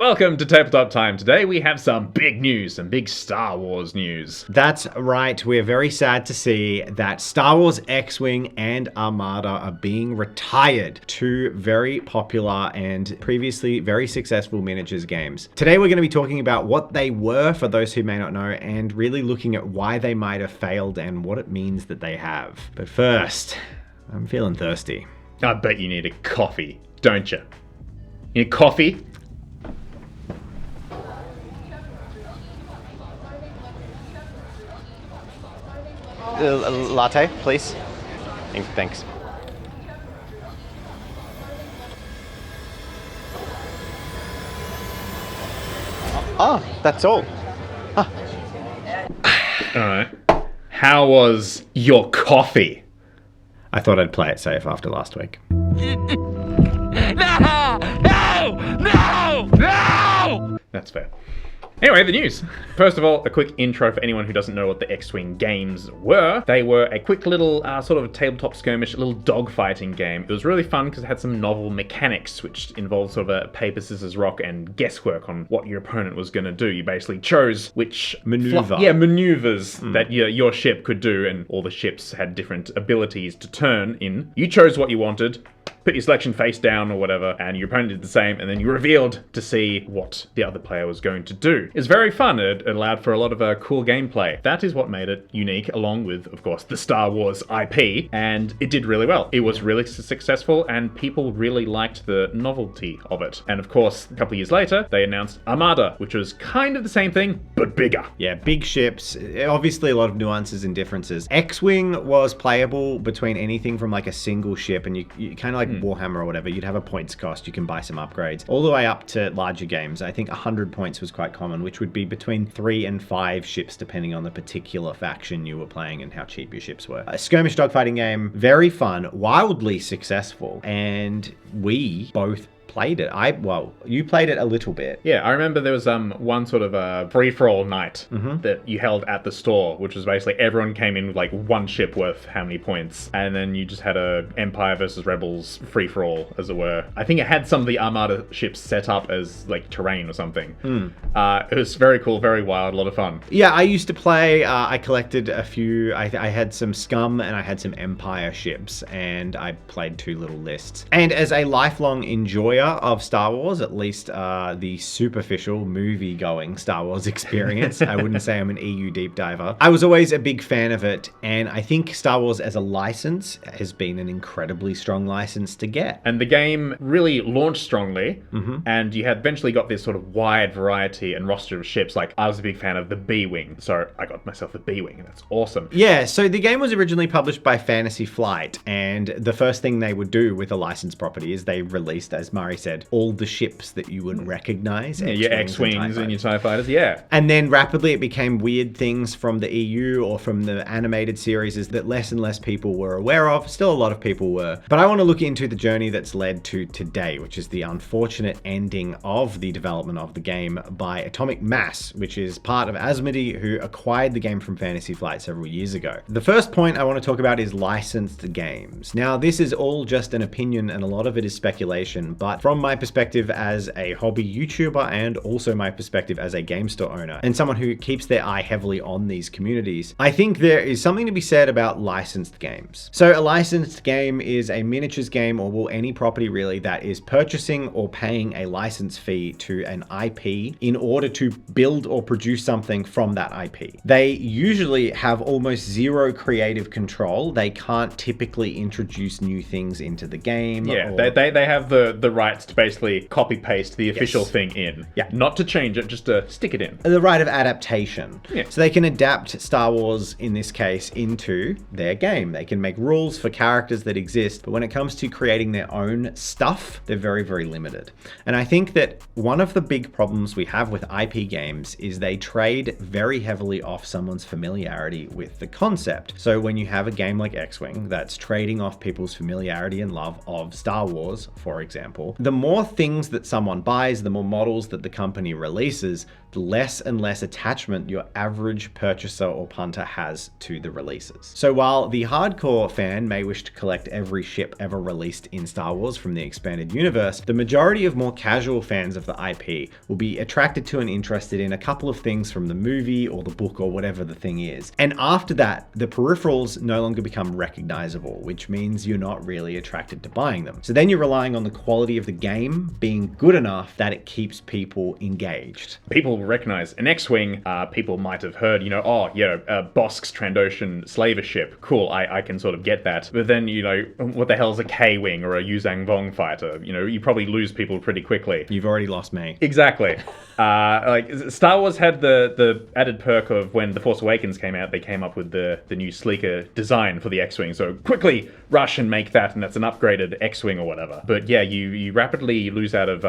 Welcome to Tabletop Time. Today we have some big news, some big Star Wars news. That's right. We're very sad to see that Star Wars X-Wing and Armada are being retired. Two very popular and previously very successful miniatures games. Today we're going to be talking about what they were, for those who may not know, and really looking at why they might have failed and what it means that they have. But first, I'm feeling thirsty. I bet you need a coffee, don't you? You need coffee? Latte, please. Thanks. Oh, that's all. All right. How was your coffee? I thought I'd play it safe after last week. No! That's fair. Anyway, the news. First of all, a quick intro for anyone who doesn't know what the X-Wing games were. They were a quick little sort of tabletop skirmish, a little dogfighting game. It was really fun because it had some novel mechanics, which involved sort of a paper, scissors, rock and guesswork on what your opponent was going to do. You basically chose which maneuvers that your ship could do, and all the ships had different abilities to turn in. You chose what you wanted, put your selection face down or whatever, and your opponent did the same, and then you revealed to see what the other player was going to do. It was very fun. It allowed for a lot of cool gameplay. That is what made it unique, along with, of course, the Star Wars IP, and it did really well. It was really successful, and people really liked the novelty of it. And of course, a couple of years later, they announced Armada, which was kind of the same thing, but bigger. Yeah, big ships, obviously a lot of nuances and differences. X-Wing was playable between anything from like a single ship, and you kind of like Warhammer or whatever, you'd have a points cost, you can buy some upgrades, all the way up to larger games. I think 100 points was quite common, which would be between 3 and 5 ships depending on the particular faction you were playing and how cheap your ships were. A skirmish dogfighting game, very fun, wildly successful, and we both played it. You played it a little bit. Yeah, I remember there was one sort of a free-for-all night that you held at the store, which was basically everyone came in with like one ship worth how many points, and then you just had a Empire versus Rebels free-for-all, as it were. I think it had some of the Armada ships set up as like terrain or something. It was very cool, very wild, a lot of fun. Yeah, I used to play, I collected a few, I had some Scum and I had some Empire ships, and I played 2 little lists. And as a lifelong enjoyer of Star Wars, at least the superficial movie-going Star Wars experience, I wouldn't say I'm an EU deep diver, I was always a big fan of it, and I think Star Wars as a license has been an incredibly strong license to get. And the game really launched strongly, and you had eventually got this sort of wide variety and roster of ships. Like, I was a big fan of the B-Wing, so I got myself a B-Wing, and that's awesome. Yeah, so the game was originally published by Fantasy Flight, and the first thing they would do with a licensed property is they released, as Murray said, all the ships that you would recognize. Yeah, your X-Wings and your TIE Fighters, yeah. And then rapidly it became weird things from the EU or from the animated series that less and less people were aware of. Still a lot of people were. But I want to look into the journey that's led to today, which is the unfortunate ending of the development of the game by Atomic Mass, which is part of Asmodee, who acquired the game from Fantasy Flight several years ago. The first point I want to talk about is licensed games. Now, this is all just an opinion and a lot of it is speculation, but from my perspective as a hobby YouTuber and also my perspective as a game store owner and someone who keeps their eye heavily on these communities, I think there is something to be said about licensed games. So a licensed game is a miniatures game, or any property really, that is purchasing or paying a license fee to an IP in order to build or produce something from that IP. They usually have almost zero creative control. They can't typically introduce new things into the game. Yeah, they have the rights to basically copy paste the official thing in. Yeah. Not to change it, just to stick it in. The right of adaptation. Yeah. So they can adapt Star Wars, in this case, into their game. They can make rules for characters that exist, but when it comes to creating their own stuff, they're very, very limited. And I think that one of the big problems we have with IP games is they trade very heavily off someone's familiarity with the concept. So when you have a game like X-Wing that's trading off people's familiarity and love of Star Wars, for example, example, the more things that someone buys, the more models that the company releases, the less and less attachment your average purchaser or punter has to the releases. So while the hardcore fan may wish to collect every ship ever released in Star Wars from the expanded universe, the majority of more casual fans of the IP will be attracted to and interested in a couple of things from the movie or the book or whatever the thing is. And after that, the peripherals no longer become recognizable, which means you're not really attracted to buying them. So then you're relying on the quality of the game being good enough that it keeps people engaged. People recognize an X-Wing. People might have heard, Bosk's Trandoshan slaver ship. Cool, I can sort of get that. But then, what the hell is a K-Wing or a Yuzang Vong fighter? You probably lose people pretty quickly. You've already lost me. Exactly. Star Wars had the added perk of when The Force Awakens came out, they came up with the new sleeker design for the X-Wing. So quickly rush and make that, and that's an upgraded X-Wing or whatever. But yeah, you rapidly lose out of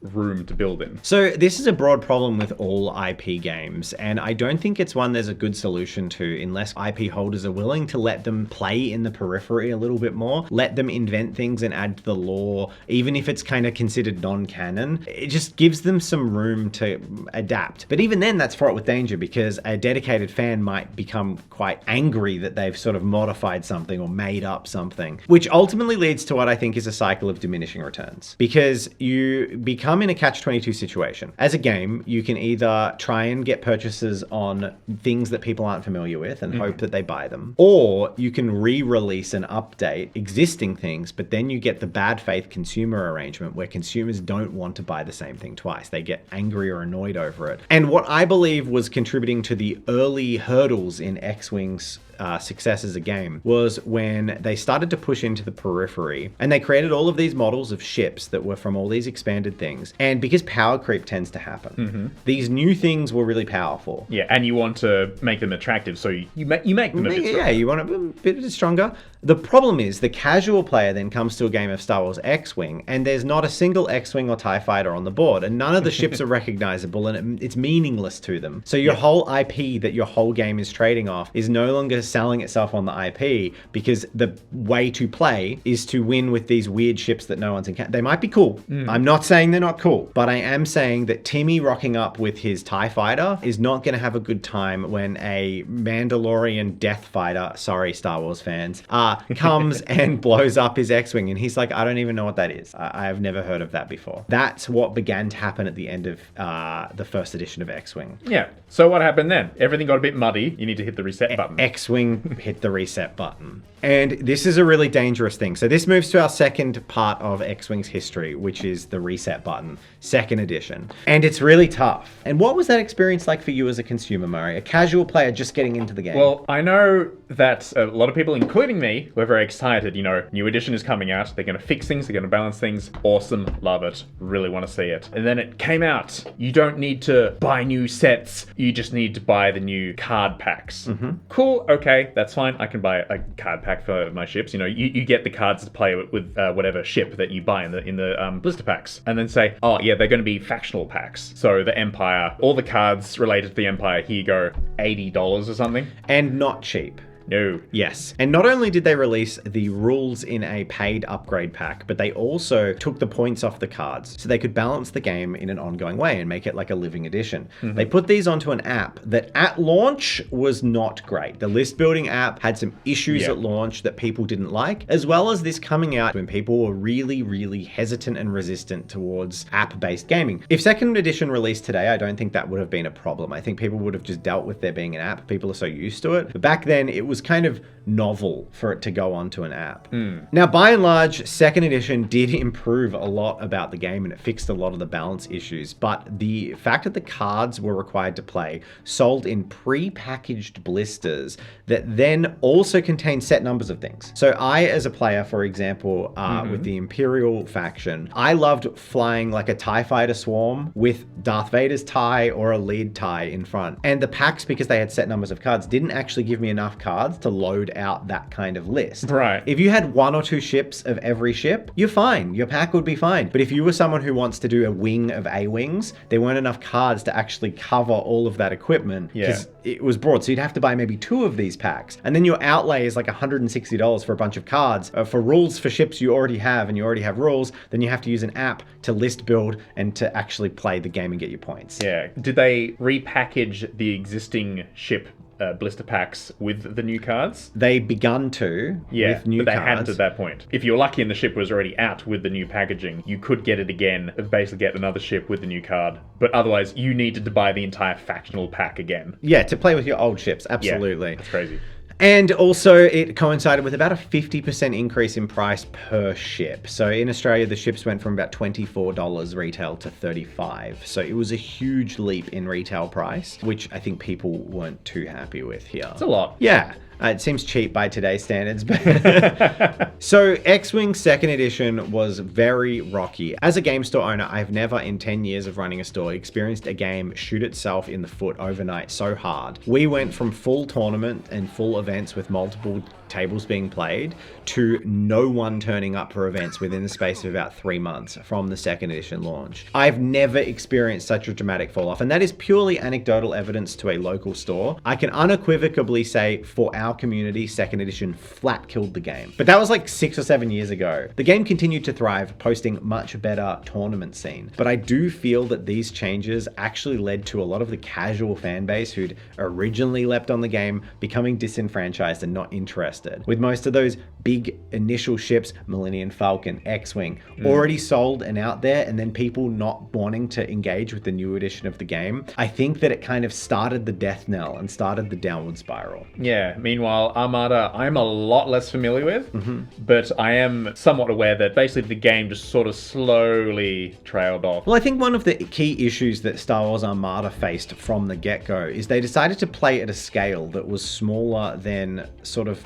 room to build in. So this is a broad problem with all IP games, and I don't think it's one there's a good solution to unless IP holders are willing to let them play in the periphery a little bit more, let them invent things and add to the lore, even if it's kind of considered non-canon. It just gives them some room to adapt. But even then, that's fraught with danger because a dedicated fan might become quite angry that they've sort of modified something or made up something, which ultimately leads to what I think is a cycle of diminishing returns. Because you become in a catch-22 situation. As a game, you can either try and get purchases on things that people aren't familiar with and hope that they buy them, or you can re-release and update existing things, but then you get the bad faith consumer arrangement where consumers don't want to buy the same thing twice. They get angry or annoyed over it. And what I believe was contributing to the early hurdles in X-Wing's success as a game was when they started to push into the periphery and they created all of these models of ships that were from all these expanded things. And because power creep tends to happen, these new things were really powerful. Yeah, and you want to make them attractive, so you make them a bit stronger. Yeah, you want a bit stronger. The problem is the casual player then comes to a game of Star Wars X-Wing and there's not a single X-Wing or TIE fighter on the board and none of the ships are recognizable and it's meaningless to them. So your whole IP that your whole game is trading off is no longer selling itself on the IP because the way to play is to win with these weird ships that no one's encountered. They might be cool. I'm not saying they're not cool, but I am saying that Timmy rocking up with his TIE fighter is not going to have a good time when a Mandalorian death fighter, sorry Star Wars fans, comes and blows up his X-Wing and he's like, I don't even know what that is. I have never heard of that before. That's what began to happen at the end of the first edition of X-Wing. Yeah. So what happened then? Everything got a bit muddy. You need to hit the reset button. X-Wing hit the reset button. And this is a really dangerous thing. So this moves to our second part of X-Wing's history, which is the reset button, second edition. And it's really tough. And what was that experience like for you as a consumer, Murray? A casual player just getting into the game? Well, I know that a lot of people, including me, were very excited. New edition is coming out. They're going to fix things. They're going to balance things. Awesome. Love it. Really want to see it. And then it came out. You don't need to buy new sets. You just need to buy the new card packs. Cool. Okay. That's fine. I can buy a card pack for my ships. You get the cards to play with whatever ship that you buy in the blister packs. And then say, oh yeah, they're going to be factional packs. So the Empire, all the cards related to the Empire, here you go, $80 or something. And not cheap. No. Yes. And not only did they release the rules in a paid upgrade pack, but they also took the points off the cards so they could balance the game in an ongoing way and make it like a living edition. They put these onto an app that at launch was not great. The list building app had some issues at launch that people didn't like, as well as this coming out when people were really, really hesitant and resistant towards app-based gaming. If second edition released today, I don't think that would have been a problem. I think people would have just dealt with there being an app. People are so used to it. But back then, it was kind of novel for it to go onto an app. Now, by and large, second edition did improve a lot about the game and it fixed a lot of the balance issues, but the fact that the cards were required to play sold in pre-packaged blisters that then also contained set numbers of things. So I, as a player, for example, with the Imperial faction, I loved flying like a TIE fighter swarm with Darth Vader's TIE or a lead TIE in front. And the packs, because they had set numbers of cards, didn't actually give me enough cards cards to load out that kind of list. Right. If you had 1 or 2 ships of every ship, you're fine. Your pack would be fine. But if you were someone who wants to do a wing of A-wings, there weren't enough cards to actually cover all of that equipment. Because it was broad. So you'd have to buy maybe 2 of these packs. And then your outlay is like $160 for a bunch of cards. For rules for ships you already have, and you already have rules, then you have to use an app to list build and to actually play the game and get your points. Yeah. Did they repackage the existing ship blister packs with the new cards? They begun to with new but they cards. hadn't at that point. If you're lucky and the ship was already out with the new packaging, you could get it again, basically get another ship with the new card. But otherwise, you needed to buy the entire factional pack again. Yeah, to play with your old ships, absolutely. Yeah, that's crazy. And also, it coincided with about a 50% increase in price per ship. So in Australia, the ships went from about $24 retail to $35. So it was a huge leap in retail price, which I think people weren't too happy with here. It's a lot. Yeah. It seems cheap by today's standards, but so X-Wing 2nd edition was very rocky. As a game store owner, I've never in 10 years of running a store experienced a game shoot itself in the foot overnight so hard. We went from full tournament and full events with multiple tables being played to no one turning up for events within the space of about 3 months from the 2nd edition launch. I've never experienced such a dramatic fall off, and that is purely anecdotal evidence to a local store. I can unequivocally say for our community, 2nd edition flat killed the game. But that was like 6 or 7 years ago. The game continued to thrive, posting much better tournament scene. But I do feel that these changes actually led to a lot of the casual fan base who'd originally leapt on the game becoming disenfranchised and not interested. With most of those big initial ships, Millennium Falcon, X-Wing, already sold and out there, and then people not wanting to engage with the new edition of the game, I think that it kind of started the death knell and started the downward spiral. Yeah, meanwhile, Armada, I'm a lot less familiar with, but I am somewhat aware that basically the game just sort of slowly trailed off. Well, I think one of the key issues that Star Wars Armada faced from the get-go is they decided to play at a scale that was smaller than sort of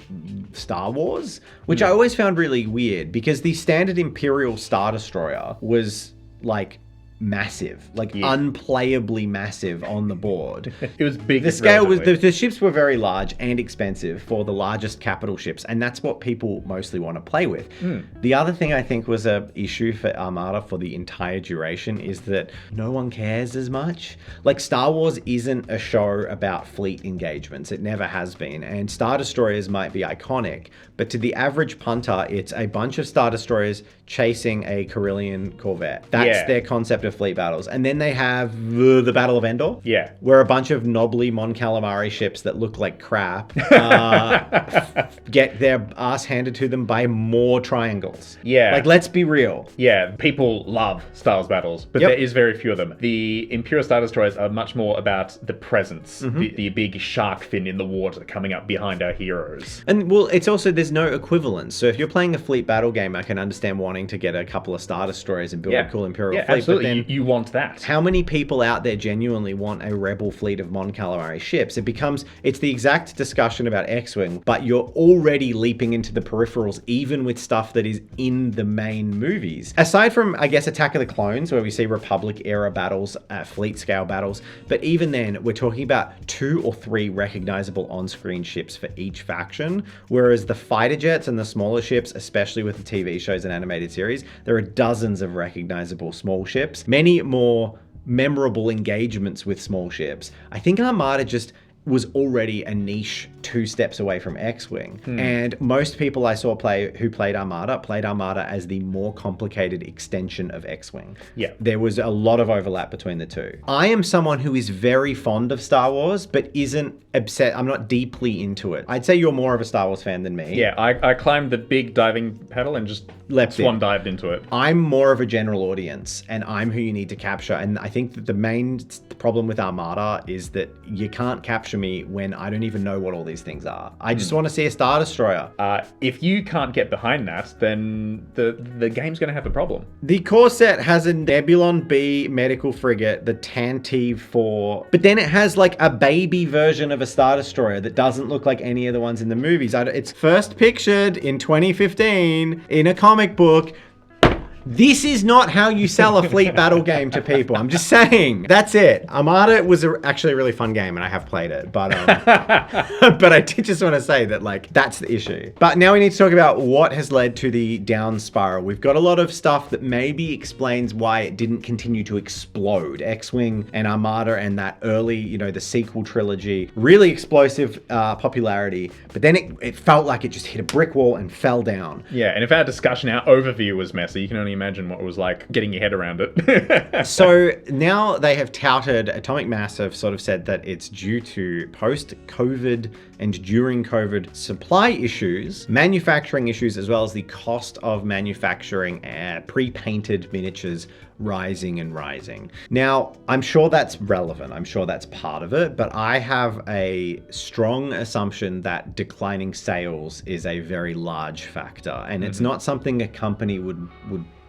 Star Wars, which I always found really weird because the standard Imperial Star Destroyer was like massive, like unplayably massive on the board. It was big. The scale was, the ships were very large and expensive for the largest capital ships, and that's what people mostly want to play with. The other thing I think was a issue for Armada for the entire duration is that no one cares as much. Like, Star Wars isn't a show about fleet engagements. It never has been, and Star Destroyers might be iconic, but to the average punter, it's a bunch of Star Destroyers chasing a Corellian Corvette. That's their concept of fleet battles. And then they have the Battle of Endor, where a bunch of knobbly Mon Calamari ships that look like crap get their ass handed to them by more triangles. Like, let's be real. People love Star Wars battles, but there is very few of them. The Imperial Star Destroyers are much more about the presence, the big shark fin in the water coming up behind our heroes. And, well, it's also, there's no equivalence. So if you're playing a fleet battle game, I can understand wanting to get a couple of Star Destroyers and build a cool Imperial fleet. Absolutely. But then you want that. How many people out there genuinely want a rebel fleet of Mon Calamari ships? It's the exact discussion about X-Wing, but you're already leaping into the peripherals, even with stuff that is in the main movies. Aside from, I guess, Attack of the Clones, where we see Republic era battles, fleet scale battles, but even then, we're talking about 2 or 3 recognizable on-screen ships for each faction, whereas the fighter jets and the smaller ships, especially with the TV shows and animated series, there are dozens of recognizable small ships, many more memorable engagements with small ships. I think Armada just was already a niche 2 steps away from X-Wing. And most people I saw who played Armada as the more complicated extension of X-Wing. There was a lot of overlap between the two. I am someone who is very fond of Star Wars, but isn't obsessed. I'm not deeply into it. I'd say you're more of a Star Wars fan than me. I climbed the big diving pedal and just swan dived into it. I'm more of a general audience, and I'm who you need to capture. And I think that the main problem with Armada is that you can't capture me when I don't even know what all these things are. I just want to see a Star Destroyer. If you can't get behind that, then the game's going to have a problem. The core set has a Nebulon B medical frigate, the Tantive 4, but then it has like a baby version of a Star Destroyer that doesn't look like any of the ones in the movies. It's first pictured in 2015 in a comic book This is not how you sell a fleet battle game to people. I'm just saying. That's it. Armada was actually a really fun game, and I have played it. But but I did just want to say that, like, that's the issue. But now we need to talk about what has led to the down spiral. We've got a lot of stuff that maybe explains why it didn't continue to explode. X-Wing and Armada and that early, you know, the sequel trilogy, really explosive popularity. But then it felt like it just hit a brick wall and fell down. Yeah, and if our discussion, our overview was messy, you can only imagine what it was like getting your head around it. So now they have touted, Atomic Mass have sort of said that it's due to post-COVID and during COVID supply issues, manufacturing issues, as well as the cost of manufacturing pre-painted miniatures rising and rising. Now, I'm sure that's relevant. I'm sure that's part of it, but I have a strong assumption that declining sales is a very large factor, and it's not something a company would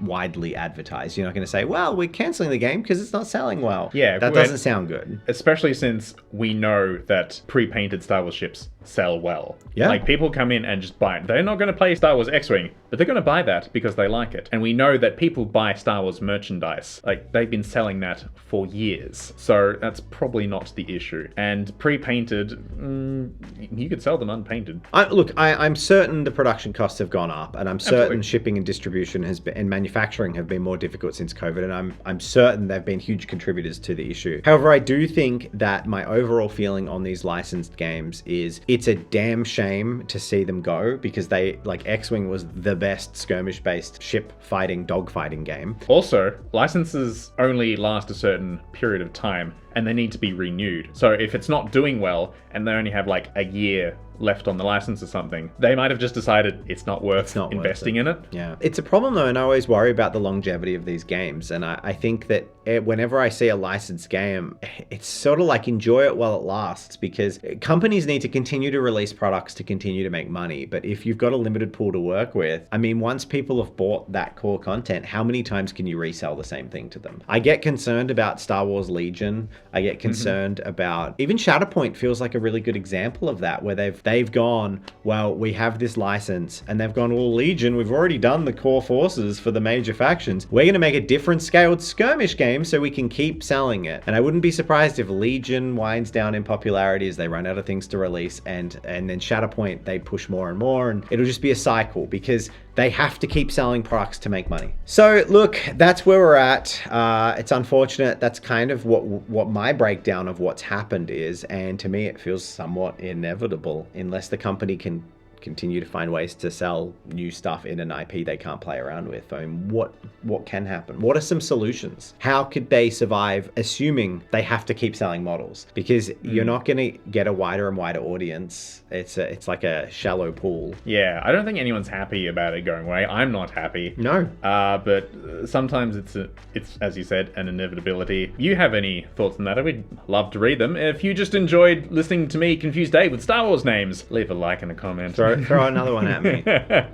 widely advertise. You're not going to say, well, we're canceling the game because it's not selling well. Yeah, that doesn't sound good. Especially since we know that pre-painted Star Wars ships sell well. Yeah. Like, people come in and just buy it. They're not going to play Star Wars X-Wing, but they're going to buy that because they like it. And we know that people buy Star Wars merchandise. Like, they've been selling that for years. So that's probably not the issue. And pre-painted, you could sell them unpainted. I'm certain the production costs have gone up, and I'm certain Absolutely. shipping and distribution and manufacturing have been more difficult since COVID, and I'm certain they've been huge contributors to the issue. However, I do think that my overall feeling on these licensed games is it's a damn shame to see them go, because they, like, X-Wing was the best skirmish-based ship fighting, dogfighting game. Also, licenses only last a certain period of time, and they need to be renewed. So if it's not doing well, and they only have like a year left on the license or something, they might have just decided it's not worth investing in it. Yeah. It's a problem though, and I always worry about the longevity of these games. And I think that whenever I see a licensed game, it's sort of like enjoy it while it lasts, because companies need to continue to release products to continue to make money. But if you've got a limited pool to work with, I mean, once people have bought that core content, how many times can you resell the same thing to them? I get concerned about Star Wars Legion. I get concerned about, even Shatterpoint feels like a really good example of that, where they've gone, well, we have this license, and they've gone, well, Legion, we've already done the core forces for the major factions. We're going to make a different scaled skirmish game so we can keep selling it. And I wouldn't be surprised if Legion winds down in popularity as they run out of things to release, and then Shatterpoint, they push more and more, and it'll just be a cycle, because they have to keep selling products to make money. So look, that's where we're at. It's unfortunate. That's kind of what my breakdown of what's happened is. And to me, it feels somewhat inevitable unless the company can continue to find ways to sell new stuff in an IP they can't play around with. I mean, what can happen? What are some solutions? How could they survive, assuming they have to keep selling models? Because you're not going to get a wider and wider audience. It's like a shallow pool. Yeah, I don't think anyone's happy about it going away. I'm not happy. No. But sometimes it's as you said, an inevitability. You have any thoughts on that? We'd love to read them. If you just enjoyed listening to me confuse Dave with Star Wars names, leave a like and a comment. Throw another one at me.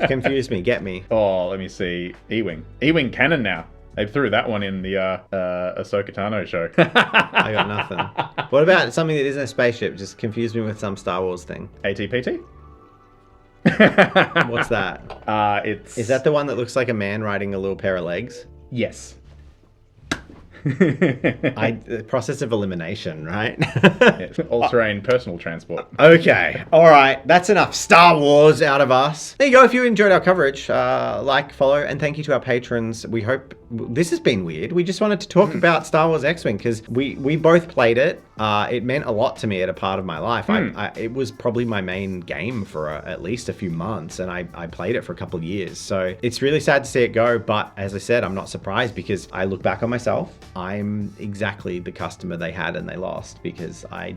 Confuse me, get me. Oh, let me see. E-Wing canon now. They threw that one in the Ahsoka Tano show. I got nothing. What about something that isn't a spaceship? Just confuse me with some Star Wars thing. ATPT? What's that? Is that the one that looks like a man riding a little pair of legs? Yes. The process of elimination, right? Yes. All-terrain personal transport. Okay. All right. That's enough Star Wars out of us. There you go. If you enjoyed our coverage, like, follow, and thank you to our patrons. We hope this has been weird. We just wanted to talk about Star Wars X-Wing because we both played it. It meant a lot to me at a part of my life. It was probably my main game for at least a few months, and I played it for a couple of years. So it's really sad to see it go. But as I said, I'm not surprised because I look back on myself. I'm exactly the customer they had and they lost because I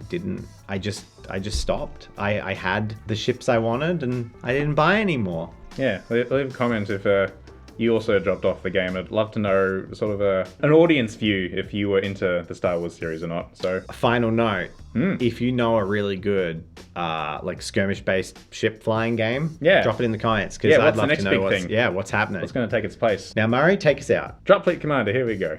just stopped. I had the ships I wanted and I didn't buy anymore. Yeah, leave a comment if you also dropped off the game. I'd love to know sort of an audience view if you were into the Star Wars series or not. So, final note, if you know a really good like skirmish-based ship flying game, drop it in the comments because I'd love to know what's happening. What's going to take its place. Now, Murray, take us out. Drop Fleet Commander, here we go.